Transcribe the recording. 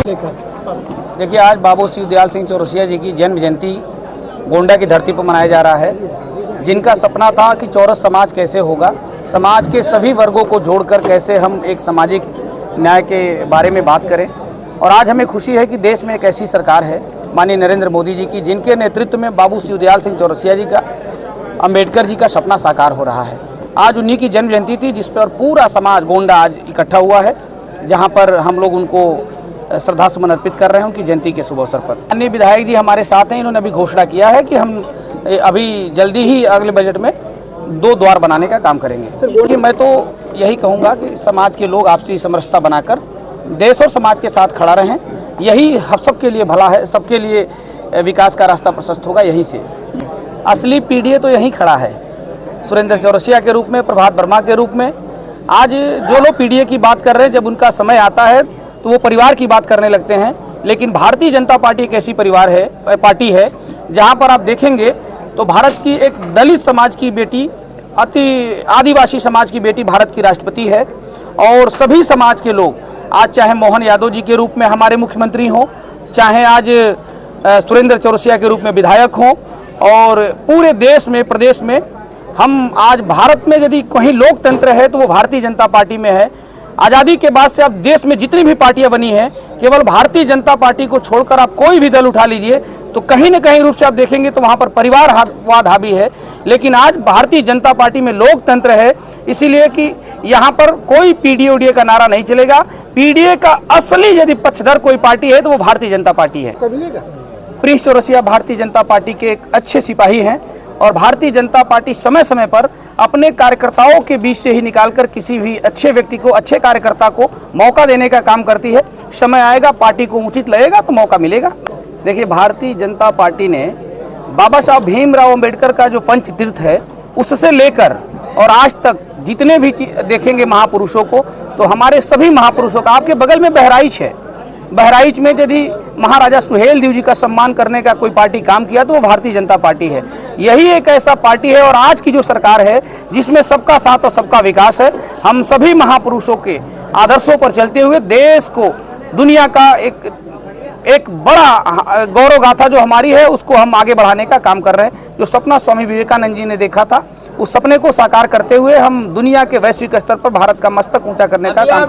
देखिए, आज बाबू शिवदयाल सिंह चौरसिया जी की जन्म जयंती गोंडा की धरती पर मनाया जा रहा है। जिनका सपना था कि चौरस समाज कैसे होगा, समाज के सभी वर्गों को जोड़कर कैसे हम एक सामाजिक न्याय के बारे में बात करें। और आज हमें खुशी है कि देश में एक ऐसी सरकार है माननीय नरेंद्र मोदी जी की, जिनके नेतृत्व में बाबू शिवदयाल सिंह चौरसिया जी का, अंबेडकर जी का सपना साकार हो रहा है। आज उन्हीं की जन्म जयंती थी, जिस पर पूरा समाज गोंडा आज इकट्ठा हुआ है, जहां पर हम लोग उनको श्रद्धा सुमन अर्पित कर रहे हैं उनकी जयंती के शुभ अवसर पर। अन्य विधायक जी हमारे साथ हैं, इन्होंने अभी घोषणा किया है कि हम अभी जल्दी ही अगले बजट में 2 द्वार बनाने का काम करेंगे। इसलिए मैं तो यही कहूँगा कि समाज के लोग आपसी समरसता बनाकर देश और समाज के साथ खड़ा रहें। यही हम सबके लिए भला है, सबके लिए विकास का रास्ता प्रशस्त होगा। यहीं से असली पीढ़ी तो यहीं खड़ा है, सुरेंद्र चौरसिया के रूप में, प्रभात वर्मा के रूप में। आज जो लोग पीढ़ी की बात कर रहे हैं, जब उनका समय आता है तो वो परिवार की बात करने लगते हैं। लेकिन भारतीय जनता पार्टी एक ऐसी पार्टी है जहां पर आप देखेंगे तो भारत की एक दलित समाज की बेटी, आदिवासी समाज की बेटी भारत की राष्ट्रपति है। और सभी समाज के लोग आज, चाहे मोहन यादव जी के रूप में हमारे मुख्यमंत्री हों, चाहे आज सुरेंद्र चौरसिया के रूप में विधायक हों, और पूरे देश में, प्रदेश में, हम आज भारत में यदि कहीं लोकतंत्र है तो वो भारतीय जनता पार्टी में है। आज़ादी के बाद से अब देश में जितनी भी पार्टियां बनी हैं, केवल भारतीय जनता पार्टी को छोड़कर आप कोई भी दल उठा लीजिए तो कहीं न कहीं रूप से आप देखेंगे तो वहां पर परिवारवाद हावी है। लेकिन आज भारतीय जनता पार्टी में लोकतंत्र है, इसीलिए कि यहां पर कोई पीडीए का नारा नहीं चलेगा। पीडीए का असली यदि पक्षधर कोई पार्टी है तो वो भारतीय जनता पार्टी है। प्रिंस चौरसिया भारतीय जनता पार्टी के एक अच्छे सिपाही हैं और भारतीय जनता पार्टी समय समय पर अपने कार्यकर्ताओं के बीच से ही निकालकर किसी भी अच्छे व्यक्ति को, अच्छे कार्यकर्ता को मौका देने का काम करती है। समय आएगा, पार्टी को उचित लगेगा तो मौका मिलेगा। देखिए, भारतीय जनता पार्टी ने बाबा साहब भीमराव अंबेडकर का जो पंचतीर्थ है, उससे लेकर और आज तक जितने भी देखेंगे महापुरुषों को, तो हमारे सभी महापुरुषों का, आपके बगल में बहराइच है, बहराइच में यदि महाराजा सुहेलदेव जी का सम्मान करने का कोई पार्टी काम किया तो वो भारतीय जनता पार्टी है। यही एक ऐसा पार्टी है। और आज की जो सरकार है जिसमें सबका साथ और सबका विकास है, हम सभी महापुरुषों के आदर्शों पर चलते हुए देश को, दुनिया का एक बड़ा गौरव गाथा जो हमारी है, उसको हम आगे बढ़ाने का काम कर रहे हैं। जो सपना स्वामी विवेकानंद जी ने देखा था, उस सपने को साकार करते हुए हम दुनिया के वैश्विक स्तर पर भारत का मस्तक ऊंचा करने का काम कर रहे हैं।